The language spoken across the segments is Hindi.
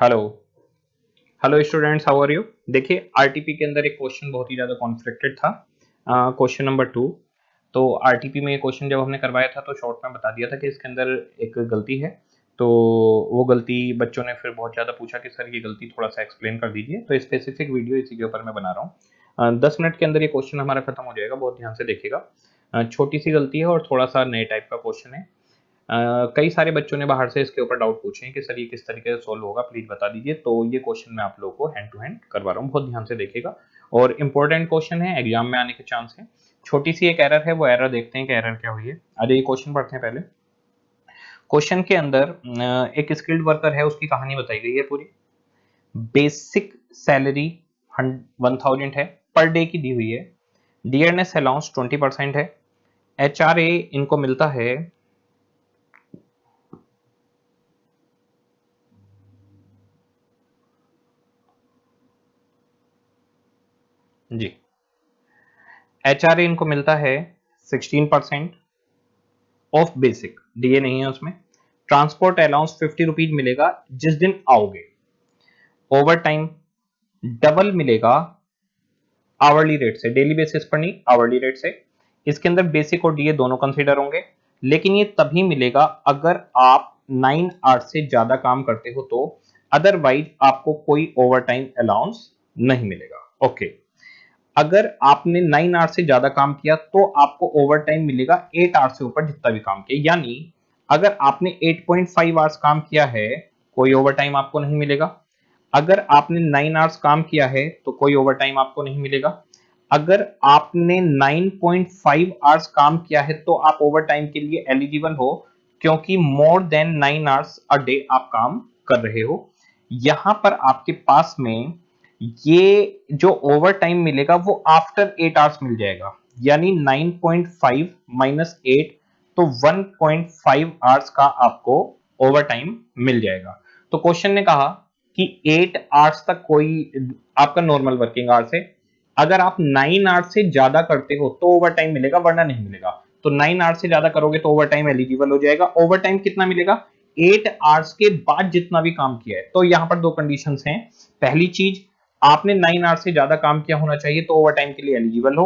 Hello. Hello students, how are you. देखिए, आरटीपी के अंदर एक क्वेश्चन बहुत ही ज़्यादा कॉन्फ्लिक्टेड था। Question number 2। तो आरटीपी में ये क्वेश्चन जब हमने करवाया था तो शॉर्ट में बता दिया था कि इसके अंदर एक गलती है। तो वो गलती बच्चों ने फिर बहुत ज़्यादा पूछा कि सर ये गलती थोड़ा सा एक्सप्लेन कर दीजिए, तो स्पेसिफिक वीडियो इसी के ऊपर मैं बना रहा हूँ। 10 मिनट के अंदर ये क्वेश्चन हमारा खत्म हो जाएगा, बहुत ध्यान से देखिएगा। छोटी सी गलती है और थोड़ा सा नए टाइप का क्वेश्चन है। कई सारे बच्चों ने बाहर से इसके ऊपर डाउट पूछे हैं कि सर ये किस तरीके से सॉल्व होगा, प्लीज बता दीजिए। तो ये क्वेश्चन मैं आप लोगों को हैंड टू हैंड करवा रहा हूँ, बहुत ध्यान से देखिएगा। और इंपॉर्टेंट क्वेश्चन है, एग्जाम में आने के चांस है। छोटी सी एक एरर है, वो एरर देखते हैं कि एरर क्या हुई है। अरे ये क्वेश्चन पढ़ते हैं पहले। क्वेश्चन के अंदर एक स्किल्ड वर्कर है, उसकी कहानी बताई गई है पूरी। बेसिक सैलरी 1000 है, पर डे की दी हुई है। डियरनेस अलाउंस 20% है। एचआरए इनको मिलता है जी, एचआरए इनको मिलता है 16% ऑफ बेसिक, डीए नहीं है उसमें। ट्रांसपोर्ट अलाउंस 50 रुपीज मिलेगा जिस दिन आओगे। ओवर टाइम डबल मिलेगा आवरली रेट से, डेली बेसिस पर नहीं, आवरली रेट से। इसके अंदर बेसिक और डीए दोनों कंसीडर होंगे, लेकिन ये तभी मिलेगा अगर आप 9 आवर्स से ज्यादा काम करते हो तो। अदरवाइज आपको कोई ओवर टाइम अलाउंस नहीं मिलेगा। ओके। अगर आपने 9 आवर्स से ज्यादा काम किया तो आपको ओवर टाइम मिलेगा 8 आवर्स से ऊपर जितना भी काम किया। यानी अगर आपने 8.5 आवर्स काम किया है, कोई ओवर टाइम आपको नहीं मिलेगा। अगर आपने 9 आवर्स काम किया है तो कोई ओवर टाइम आपको नहीं मिलेगा। अगर आपने 9.5 आवर्स काम किया है तो आप ओवर टाइम के लिए एलिजिबल हो, क्योंकि more than 9 hours a day आप काम कर रहे हो। यहां पर आपके पास में ये जो ओवर टाइम मिलेगा वो आफ्टर 8 आवर्स मिल जाएगा। यानी 9.5 माइनस 8, तो 1.5 आवर्स का आपको ओवर टाइम मिल जाएगा। तो क्वेश्चन ने कहा कि 8 आवर्स तक कोई आपका नॉर्मल वर्किंग आवर्स है। अगर आप 9 आवर्स से ज्यादा करते हो तो ओवर टाइम मिलेगा, वरना नहीं मिलेगा। तो 9 आवर्स से ज्यादा करोगे तो ओवर टाइम एलिजिबल हो जाएगा। ओवर टाइम कितना मिलेगा? 8 आवर्स के बाद जितना भी काम किया है। तो यहां पर दो कंडीशंस हैं। पहली चीज, आपने 9 आवर्स से ज्यादा काम किया होना चाहिए तो ओवर टाइम के लिए एलिजिबल हो।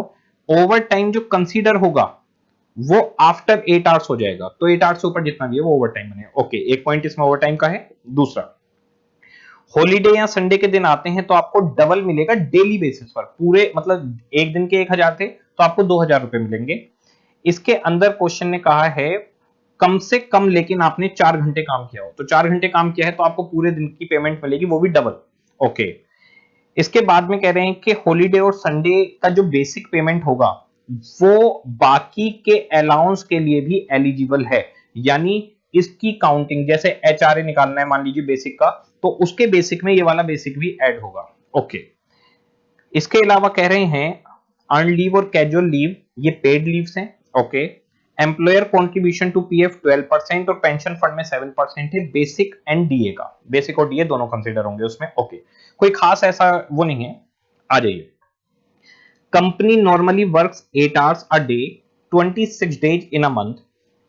ओवर टाइम जो कंसीडर होगा वो आफ्टर 8 आवर्स हो जाएगा, तो 8 आवर्स से ऊपर जितना भी है वो ओवर टाइम बनेगा। ओके, एक पॉइंट इसमें ओवर टाइम का है। दूसरा, हॉलीडे या संडे के दिन आते हैं तो आपको डबल मिलेगा डेली बेसिस पर। पूरे मतलब एक दिन के 1000 थे तो आपको 2000 रुपए मिलेंगे। इसके अंदर क्वेश्चन ने कहा है कम से कम, लेकिन आपने 4 घंटे काम किया हो, तो 4 घंटे काम किया है तो आपको पूरे दिन की पेमेंट मिलेगी, वो भी डबल। ओके। इसके बाद में कह रहे हैं कि हॉलीडे और संडे का जो बेसिक पेमेंट होगा वो बाकी के अलाउंस के लिए भी एलिजिबल है। यानी इसकी काउंटिंग, जैसे एचआरए निकालना है मान लीजिए बेसिक का, तो उसके बेसिक में ये वाला बेसिक भी ऐड होगा। ओके। इसके अलावा कह रहे हैं अर्न लीव और कैजुअल लीव ये पेड लीव्स हैं। Okay. Employer contribution to PF 12% और पेंशन फंड में 7% है, बेसिक एंड डीए का। बेसिक और डीए दोनों कंसीडर होंगे उसमें। ओके। कोई खास ऐसा वो नहीं है। आ जाइए। Company normally works 8 hours a day, 26 days in a month.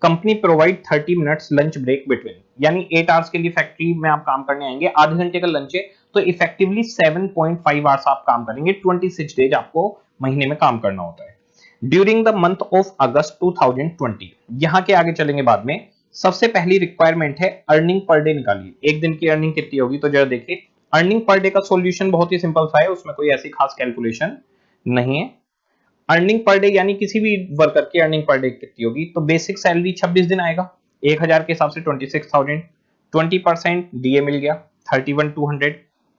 Company provide 30 minutes lunch break between. यानी 8 आवर्स के लिए फैक्ट्री में आप काम करने आएंगे, आधे घंटे का लंच है, तो इफेक्टिवली 7.5 आवर्स आप काम करेंगे। 26 डेज आपको महीने में काम करना होता है। ड्यूरिंग द मंथ ऑफ अगस्त 2020, यहां के आगे चलेंगे बाद में। सबसे पहली रिक्वायरमेंट है अर्निंग पर डे निकालिए। एक दिन की अर्निंग कितनी होगी, तो जरा देखिए। अर्निंग पर डे का सॉल्यूशन बहुत ही सिंपल सा है, उसमें कोई ऐसी खास कैलकुलेशन नहीं है। अर्निंग पर डे यानी किसी भी वर्कर की अर्निंग पर डे कितनी होगी, तो बेसिक सैलरी 26 दिन आएगा, 1000 के हिसाब से 26,000। 20% डीए मिल गया 31,200।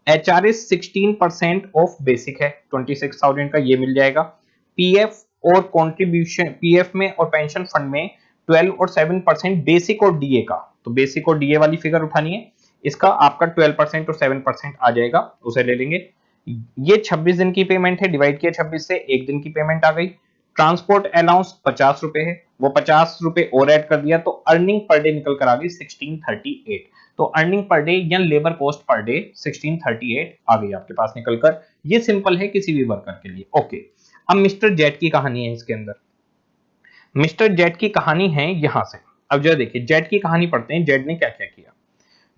एचआरए 16% ऑफ बेसिक है, 26,000 का ये मिल जाएगा। पीएफ और कंट्रीब्यूशन, पीएफ में और पेंशन फंड में 12 और 7% बेसिक और डीए का। तो बेसिक और डीए वाली फिगर उठानी है, इसका आपका 12% और 7% आ जाएगा, उसे ले लेंगे। ये 26 दिन की पेमेंट है, डिवाइड किया 26 से, एक दिन की पेमेंट आ गई। ट्रांसपोर्ट अलाउंस 50 रुपए है, वो 50 रुपए और ऐड कर दिया, तो अर्निंग पर डे निकल कर आ गई 1638। तो अर्निंग पर डे या लेबर कॉस्ट पर डे 1638 आ गई आपके पास निकलकर। ये सिंपल है किसी भी वर्कर के लिए। ओके। अब मिस्टर जेट की कहानी है इसके अंदर। मिस्टर जेट की कहानी है यहां से। अब जरा देखिए, जेट की कहानी पढ़ते हैं, जेट ने क्या क्या किया।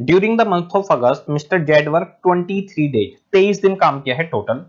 During the month of August mister Z work 23 days, 23 दिन काम किया है टोटल,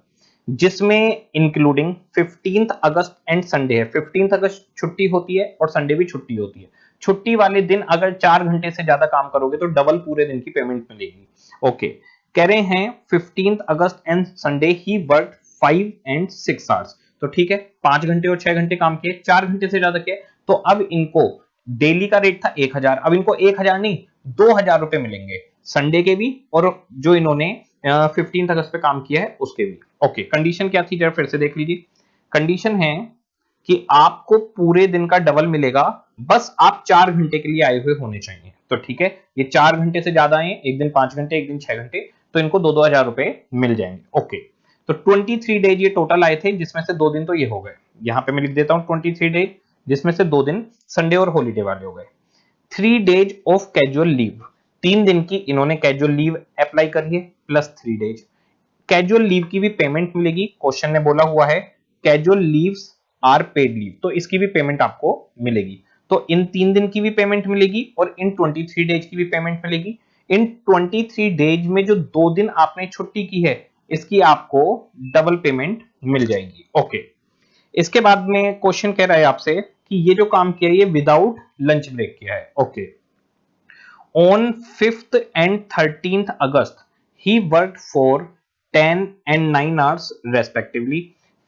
जिसमें इंक्लूडिंग 15 अगस्त एंड संडे है। 15 अगस्त छुट्टी होती है और संडे भी छुट्टी होती है। छुट्टी वाले दिन अगर 4 घंटे से ज्यादा काम करोगे तो डबल पूरे दिन की पेमेंट मिलेगी। ओके, कह रहे हैं 15 अगस्त and Sunday he work 5 and 6 hours. तो ठीक है, 5 घंटे और 6 घंटे काम किए, 4 घंटे से ज्यादा किए, तो अब इनको डेली का रेट था 1000, अब इनको 1000 नहीं 2000 रुपए मिलेंगे, संडे के भी और जो इन्होंने 15 अगस्त पे काम किया है उसके भी। ओके, कंडीशन क्या थी जरा फिर से देख लीजिए। कंडीशन है कि आपको पूरे दिन का डबल मिलेगा, बस आप 4 घंटे के लिए आए हुए होने चाहिए। तो ठीक है, ये 4 घंटे से ज्यादा आए, एक दिन 5 घंटे एक दिन 6 घंटे, तो इनको 2-2 हजार रुपए मिल जाएंगे। ओके, तो 23 डेज ये टोटल आए थे, जिसमें से 2 दिन तो ये हो गए, यहां पे मैं लिख देता हूं 23 डेज, जिसमें से 2 दिन संडे और हॉलीडे वाले हो गए। 3 डेज ऑफ कैजुअल लीव, 3 दिन की इन्होंने कैजुअल लीव अप्लाई करी है, प्लस 3 डेज कैजुअल लीव की भी पेमेंट मिलेगी। क्वेश्चन ने बोला हुआ है casual leaves are paid leave, तो इसकी भी पेमेंट आपको मिलेगी। तो इन 3 दिन की भी पेमेंट मिलेगी और इन 23 डेज की भी पेमेंट मिलेगी। इन 23 डेज में जो 2 दिन आपने छुट्टी की है, इसकी आपको डबल पेमेंट मिल जाएगी। ओके, इसके बाद में क्वेश्चन कह रहा है आपसे कि ये जो काम किया है ये विदाउट लंच ब्रेक किया है। Okay, on 5th and 13th August, he worked for 10 and 9 hours respectively.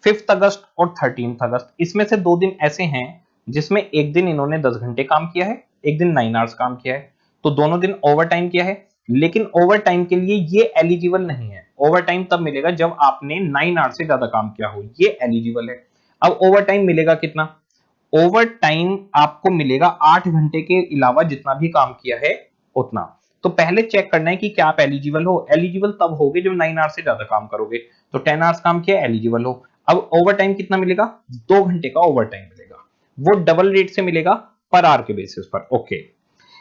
5th अगस्त और 13th अगस्त, इसमें से 2 दिन ऐसे हैं जिसमें एक दिन इन्होंने 10 घंटे काम किया है, एक दिन 9 आवर्स काम किया है, तो दोनों दिन ओवर टाइम किया है। लेकिन ओवर टाइम के लिए ये एलिजिबल नहीं है। ओवर टाइम तब मिलेगा जब आपने 9 आवर्स से ज्यादा काम किया हो, ये एलिजिबल है। अब ओवर टाइम मिलेगा कितना? ओवर टाइम आपको मिलेगा 8 घंटे के अलावा जितना भी काम किया है उतना। तो पहले चेक करना है कि क्या आप एलिजिबल हो। एलिजिबल तब होगे जब 9 आवर्स से ज्यादा काम करोगे, तो 10 आवर्स काम किया एलिजिबल हो। अब ओवर टाइम कितना मिलेगा? 2 घंटे का ओवर टाइम मिलेगा, वो डबल रेट से मिलेगा पर आवर के बेसिस पर। ओके,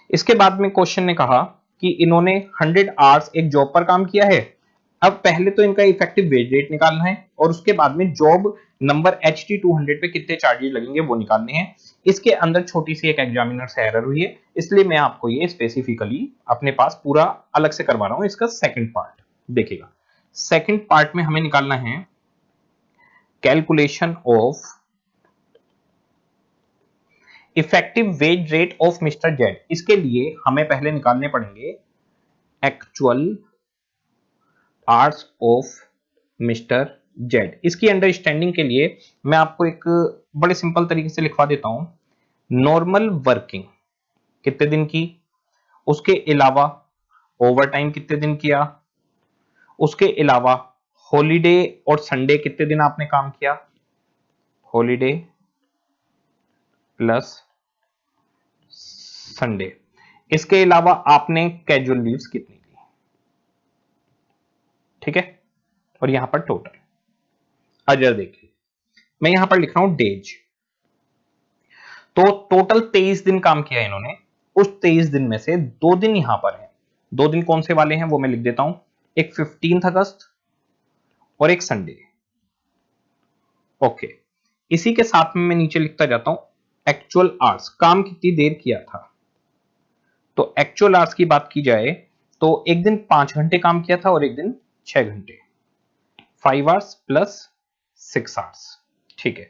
इसके बाद में क्वेश्चन ने कहा कि इन्होंने 100 आवर्स एक जॉब पर काम किया है। अब पहले तो इनका इफेक्टिव वेज रेट निकालना है और उसके बाद में जॉब नंबर HT 200 पे कितने चार्जेस लगेंगे वो निकालने हैं। इसके अंदर छोटी सी एक एग्जामिनर से एरर हुई है, इसलिए मैं आपको ये स्पेसिफिकली अपने पास पूरा अलग से करवा रहा हूं। इसका सेकंड पार्ट देखिएगा। सेकंड पार्ट में हमें निकालना है calculation of effective wage rate of mister Z. इसके लिए हमें पहले निकालने पड़ेंगे actual hours of mister Z. इसकी अंडरस्टैंडिंग के लिए मैं आपको एक बड़े सिंपल तरीके से लिखवा देता हूं। नॉर्मल वर्किंग कितने दिन की, उसके अलावा ओवर टाइम कितने दिन किया, उसके अलावा हॉलीडे और संडे कितने दिन आपने काम किया, हॉलीडे प्लस संडे, इसके अलावा आपने कैजुअल लीव्स कितनी ली, ठीक है, और यहां पर टोटल। अजर देखिए, मैं यहां पर लिख रहा हूं डेज। तो टोटल 23 दिन काम किया इन्होंने, उस 23 दिन में से 2 दिन यहां पर हैं। 2 दिन कौन से वाले हैं वो मैं लिख देता हूं, एक 15 अगस्त और एक संडे। ओके, इसी के साथ में मैं नीचे लिखता जाता हूं एक्चुअल आवर्स, काम कितनी देर किया था। तो एक्चुअल आवर्स की बात की जाए तो एक दिन 5 घंटे काम किया था और एक दिन 6 घंटे, 5 आवर्स प्लस 6 आवर्स। ठीक है,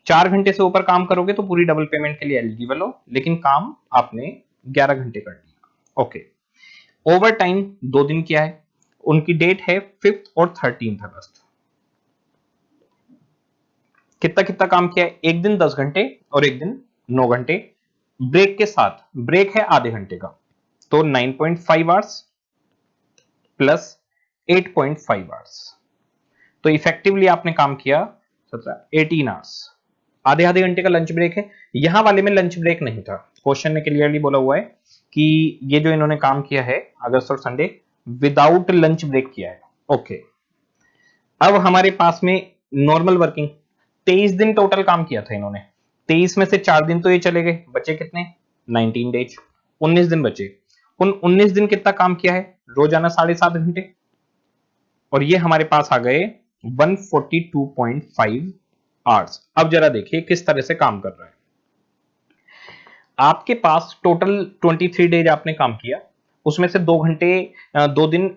4 घंटे से ऊपर काम करोगे तो पूरी डबल पेमेंट के लिए एलिजिबल हो, लेकिन काम आपने 11 घंटे कर लिया। ओके, ओवर टाइम 2 दिन किया है, उनकी डेट है 5th और 13th अगस्त। कितना कितना काम किया है, एक दिन 10 घंटे और एक दिन 9 घंटे, ब्रेक के साथ, ब्रेक है आधे घंटे का, तो 9.5 आवर्स प्लस 8.5 आवर्स। तो इफेक्टिवली आपने काम किया 18 आवर्स। आधे आधे घंटे का लंच ब्रेक है, यहां वाले में लंच ब्रेक नहीं था। क्वेश्चन ने क्लियरली बोला हुआ है कि ये जो इन्होंने काम किया है अगस्त और संडे विदाउट लंच ब्रेक किया है। ओके, अब हमारे पास में नॉर्मल वर्किंग 23 दिन टोटल काम किया था इन्होंने, 23 में से 4 दिन तो ये चले गए, बचे कितने 19 डेज, 19 दिन बचे। उन 19 दिन कितना काम किया है, रोजाना 7.5 घंटे, और ये हमारे पास आ गए 142.5 आवर्स। अब जरा देखिए किस तरह से काम कर रहा है। आपके पास टोटल 23 डेज आपने काम किया, उसमें से 2 घंटे 2 दिन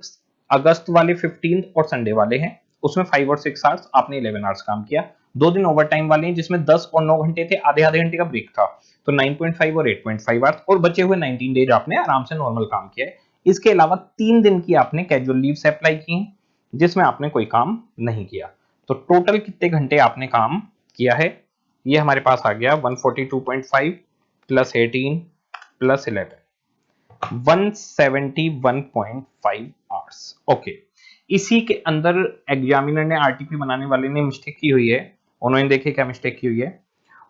अगस्त वाले 15 और संडे वाले हैं, उसमें 5 और 6 आवर्स आपने 11 आवर्स काम किया। 2 दिन ओवर टाइम वाले हैं जिसमें 10 और 9 घंटे थे, आधे आधे घंटे का ब्रेक था, तो 9.5 और 8.5 आवर्स, और बचे हुए 19 डेज आपने आराम से नॉर्मल काम किया है। इसके अलावा 3 दिन की आपने कैजुअल लीव से अप्लाई की है जिसमें आपने कोई काम नहीं किया। तो टोटल कितने घंटे आपने काम किया है, ये हमारे पास आ गया 142.5 प्लस 18 प्लस 11, 171.5 आवर्स। ओके, इसी के अंदर एग्जामिनर ने, आरटीपी बनाने वाले ने मिस्टेक की हुई है। उन्होंने देखे क्या मिस्टेक की हुई है,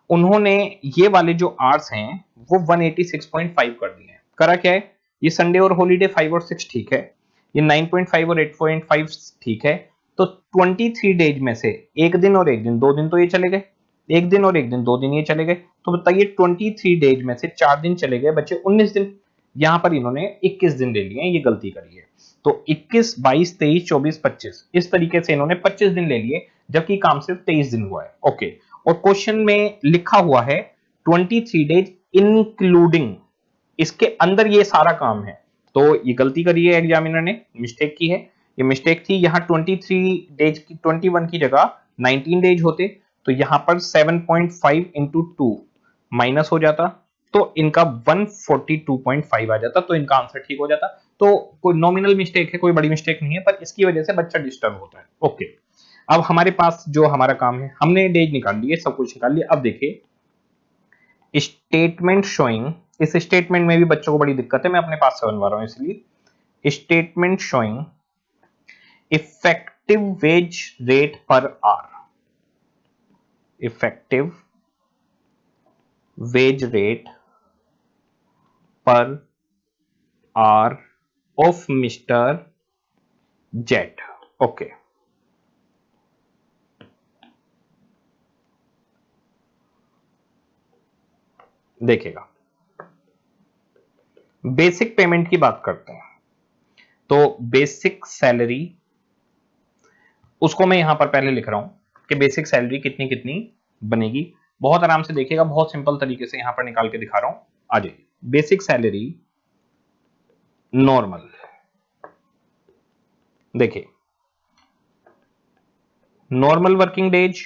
उन्होंने ये वाले जो आवर्स हैं वो 186.5 कर दिए हैं। करा क्या है, ये संडे और हॉलीडे 5 और 6 ठीक है, ये 9.5 और 8.5 ठीक है, तो 23 डेज में से एक दिन और एक दिन, 2 दिन तो ये चले गए, एक दिन और एक दिन, 2 दिन ये चले गए, तो बताइए 23 डेज में से 4 दिन चले गए, बचे 19 दिन। यहां पर इन्होंने 21 दिन ले लिए, ये गलती करी है। तो 21, 22, 23, 24, 25 इस तरीके से इन्होंने 25 दिन ले लिए, जबकि काम सिर्फ 23 दिन हुआ है। ओके, और क्वेश्चन में लिखा हुआ है 23 डेज इंक्लूडिंग, इसके अंदर ये सारा काम है, तो ये गलती करी है एग्जामिनर ने, मिस्टेक की है, ये मिस्टेक थी। यहां 23 डेज की 21 की जगह 19 डेज होते, तो यहां पर 7.5 इंटू 2 माइनस हो जाता, तो इनका 142.5 आ जाता, तो इनका आंसर ठीक हो जाता। तो कोई नॉमिनल मिस्टेक है, कोई बड़ी मिस्टेक नहीं है, पर इसकी वजह से बच्चा डिस्टर्ब होता है। ओके, अब हमारे पास जो हमारा काम है, हमने डेज निकाल लिए, सब कुछ निकाल लिया। अब देखिए स्टेटमेंट शोइंग, इस स्टेटमेंट में भी बच्चों को बड़ी दिक्कत है, मैं अपने पास से बनवा रहा हूं, इसलिए statement showing effective wage rate per hour, effective wage rate per hour of mister jet. Okay, देखिएगा बेसिक पेमेंट की बात करते हैं, तो बेसिक सैलरी, उसको मैं यहां पर पहले लिख रहा हूं कि बेसिक सैलरी कितनी कितनी बनेगी। बहुत आराम से देखिएगा, बहुत सिंपल तरीके से यहां पर निकाल के दिखा रहा हूं। आ जाइए, बेसिक सैलरी नॉर्मल, देखिए नॉर्मल वर्किंग डेज,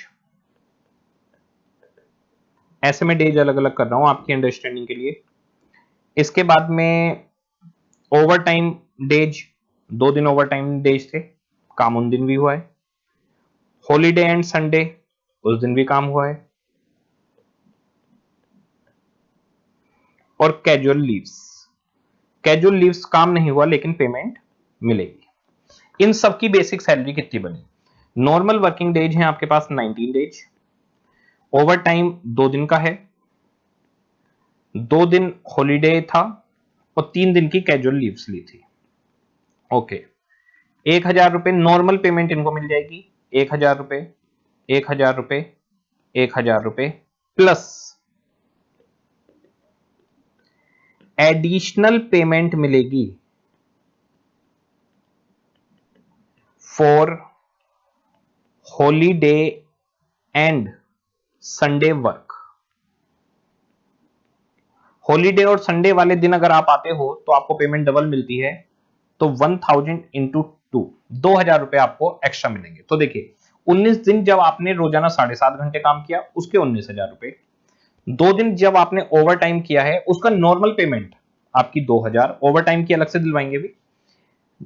ऐसे में डेज अलग अलग कर रहा हूं आपकी अंडरस्टैंडिंग के लिए। इसके बाद में ओवर टाइम डेज, 2 दिन ओवर टाइम डेज थे, काम उन दिन भी हुआ है। हॉलीडे एंड संडे, उस दिन भी काम हुआ है। और कैजुअल लीव्स, कैजुअल लीव्स काम नहीं हुआ लेकिन पेमेंट मिलेगी। इन सब की बेसिक सैलरी कितनी बनी, नॉर्मल वर्किंग डेज है आपके पास 19 डेज, ओवर टाइम 2 दिन का है, 2 दिन हॉलीडे था, और 3 दिन की कैजुअल लीव्स ली थी। ओके, 1,000 रुपए नॉर्मल पेमेंट इनको मिल जाएगी, 1,000 रुपए, 1,000 रुपए, 1,000 रुपए, प्लस एडिशनल पेमेंट मिलेगी for holiday and Sunday work. Holiday और संडे वाले दिन अगर आप आते हो तो आपको पेमेंट डबल मिलती है, तो 1000 इंटू 2, 2,000 रुपए आपको एक्स्ट्रा मिलेंगे। तो देखिए 19 दिन जब आपने रोजाना 7.5 घंटे काम किया उसके 19,000 रुपए, 2 दिन जब आपने ओवर टाइम किया है उसका नॉर्मल पेमेंट आपकी 2,000, ओवर टाइम की अलग से दिलवाएंगे भी।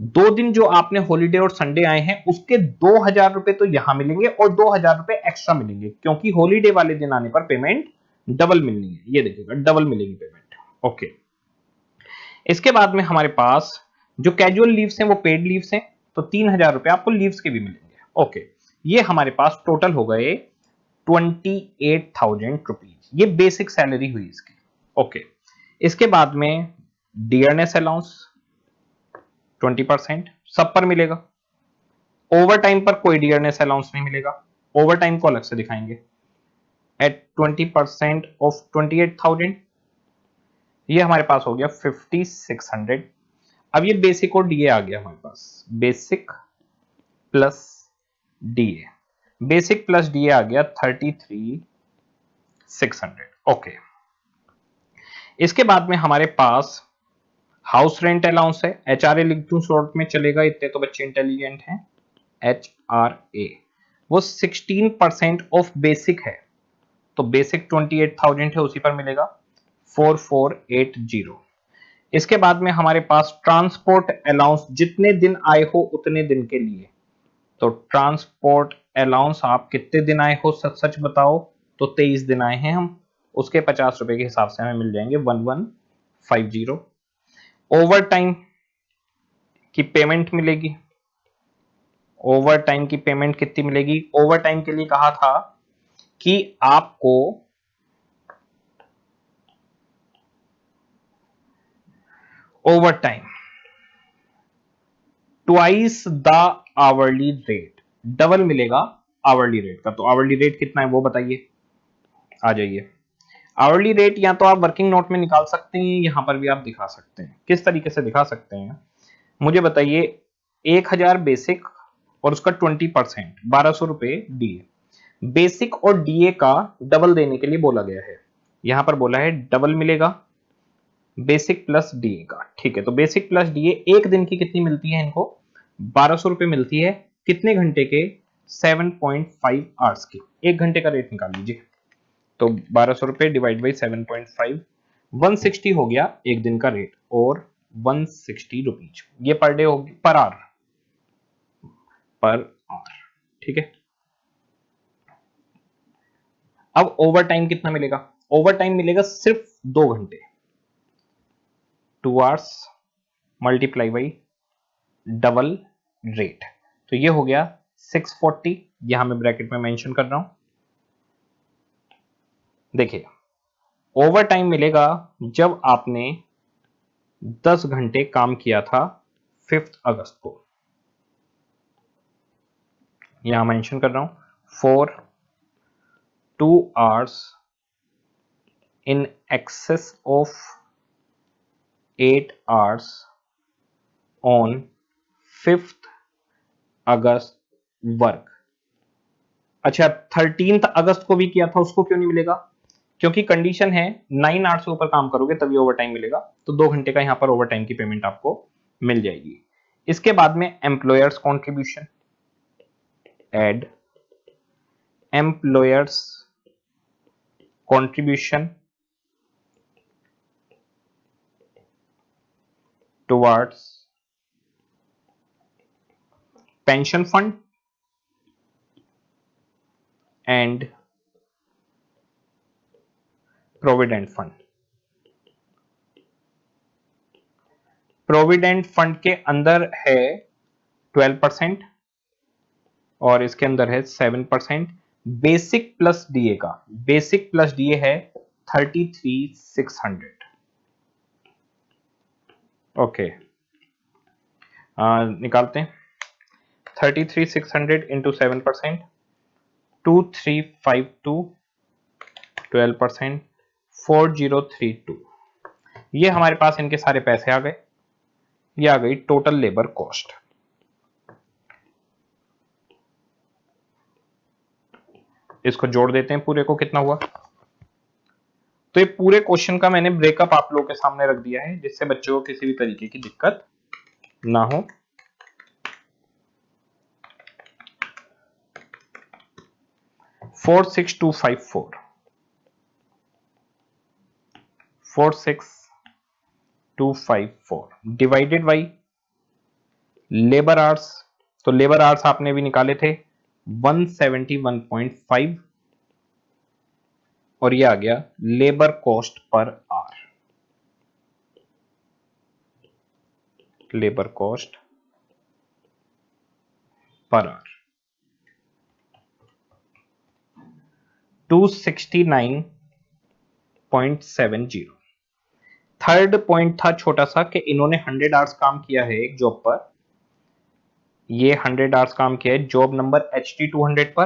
2 दिन जो आपने हॉलीडे और संडे आए हैं उसके 2,000 रुपए तो यहां मिलेंगे, और 2,000 रुपए एक्स्ट्रा मिलेंगे, क्योंकि हॉलीडे वाले दिन आने पर पेमेंट डबल मिलनी है, ये देखिएगा डबल मिलेगी पेमेंट। ओके, इसके बाद में हमारे पास जो कैजुअल लीव्स हैं वो पेड लीव्स हैं, तो 3,000 रुपए आपको लीव्स के भी मिलेंगे। ओके, ये हमारे पास टोटल हो गए 28,000 रुपीज, ये बेसिक सैलरी हुई इसकी। ओके, इसके बाद में डियरनेस अलाउंस 20% सब पर मिलेगा, ओवर टाइम पर कोई डियरनेस अलाउंस नहीं मिलेगा, ओवर टाइम को अलग से दिखाएंगे। एट 20% ऑफ 28,000, ये हमारे पास हो गया 5,600। अब ये बेसिक और डीए आ गया हमारे पास, basic plus DA, basic plus DA आ गया 33,600। ओके, इसके बाद में हमारे पास हाउस रेंट अलाउंस है, HRA लिख दूं शॉर्ट में चलेगा, इतने तो बच्चे इंटेलिजेंट हैं। HRA वो 16% ऑफ बेसिक है, तो बेसिक 28,000 है, उसी पर मिलेगा 4480। इसके बाद में हमारे पास ट्रांसपोर्ट अलाउंस, जितने दिन आए हो उतने दिन के लिए, तो ट्रांसपोर्ट अलाउंस आप कितने दिन आए हो सच सच बताओ, तो 23 दिन आए हैं हम, उसके 50 रुपए के हिसाब से हमें मिल जाएंगे 1150। ओवर टाइम की पेमेंट मिलेगी, ओवर टाइम की पेमेंट कितनी मिलेगी? ओवर टाइम के लिए कहा था कि आपको over time twice the hourly rate, double मिलेगा आवरली रेट का। तो आवरली रेट कितना है वो बताइए, आ जाइए। आवरली रेट या तो आप वर्किंग नोट में निकाल सकते हैं, यहां पर भी आप दिखा सकते हैं। किस तरीके से दिखा सकते हैं मुझे बताइए। 1000 बेसिक और उसका 20%, 1200 रुपए डीए। बेसिक और डीए का डबल देने के लिए बोला गया है, यहां पर बोला है डबल मिलेगा बेसिक प्लस डीए का। ठीक है, तो बेसिक प्लस डीए एक दिन की कितनी मिलती है इनको? 1200 रुपए मिलती है। कितने घंटे के? 7.5 आवर्स के। एक घंटे का रेट निकाल लीजिए, तो 1200 रुपए डिवाइड बाई 7.5, 160 हो गया एक दिन का रेट, और 160 रुपीज ये पर डे होगी, पर आवर, पर आवर। ठीक है, अब ओवर टाइम कितना मिलेगा? ओवर टाइम मिलेगा सिर्फ 2 घंटे, 2 hours multiply by double rate, तो ये हो गया 640। यहां मैं ब्रैकेट में मेंशन कर रहा हूं। देखिए, ओवर टाइम मिलेगा जब आपने 10 घंटे काम किया था 5 अगस्त को, यहां मेंशन कर रहा हूं, for 2 hours in excess of 8 hours on 5th August work. अच्छा, 13 अगस्त को भी किया था, उसको क्यों नहीं मिलेगा? क्योंकि कंडीशन है 9 आवर्स से ऊपर काम करोगे तभी ओवर टाइम मिलेगा, तो 2 घंटे का यहां पर ओवर टाइम की पेमेंट आपको मिल जाएगी। इसके बाद में employers contribution, add employers contribution towards pension fund and provident fund. Provident fund के अंदर है 12% और इसके अंदर है 7%। बेसिक प्लस डीए का, बेसिक प्लस डीए है 33,600। ओके, निकालते हैं। 33,600 इंटू 7%, 2352, 12%, 4032। ये हमारे पास इनके सारे पैसे आ गए। ये आ गई टोटल लेबर कॉस्ट। इसको जोड़ देते हैं पूरे को, कितना हुआ? तो ये पूरे क्वेश्चन का मैंने ब्रेकअप आप लोगों के सामने रख दिया है, जिससे बच्चों को किसी भी तरीके की दिक्कत ना हो। Four six two five four 46254 divided by labour hours. तो लेबर आवर्स आपने भी निकाले थे 171.5, और ये आ गया labour cost per hour, labour cost per hour 269.70। Third point था छोटा सा कि इन्होंने 100 आवर्स काम किया है एक जॉब पर, ये 100 आवर्स काम किया है जॉब नंबर HT 200 पर,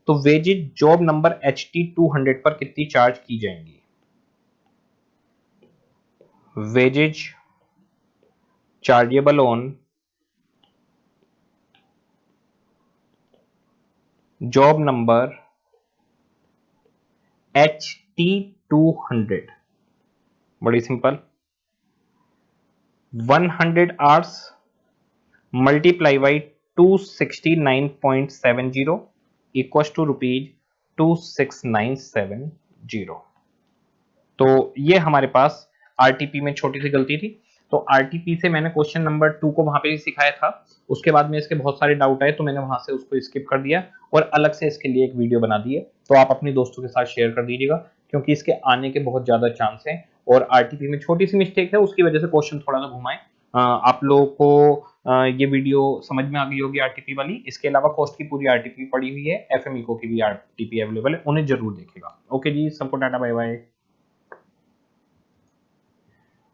तो वेजेज जॉब नंबर HT 200 पर कितनी चार्ज की जाएंगी? Wages chargeable on job number HT 200, बड़ी simple, 100 hours multiply by 269.70 equals to rupees 26970। तो ये हमारे पास आरटीपी में छोटी सी गलती थी। तो आरटीपी से मैंने क्वेश्चन नंबर 2 को वहां पे ही सिखाया था, उसके बाद में इसके बहुत सारे डाउट आए तो मैंने वहां से उसको स्किप कर दिया और अलग से इसके लिए एक वीडियो बना दी है। तो आप अपने दोस्तों के साथ शेयर कर दीजिएगा, क्योंकि इसके आने के बहुत ज्यादा चांस हैं और आरटीपी में छोटी सी मिस्टेक है, उसकी वजह से क्वेश्चन थोड़ा सा घुमाए। आप लोगों को ये वीडियो समझ में आ गई होगी आरटीपी वाली। इसके अलावा कॉस्ट की पूरी आरटीपी पड़ी हुई है, एफएमइको की भी आरटीपी अवेलेबल है, उन्हें जरूर देखेगा। ओके जी, सबको टाटा बाय बाय।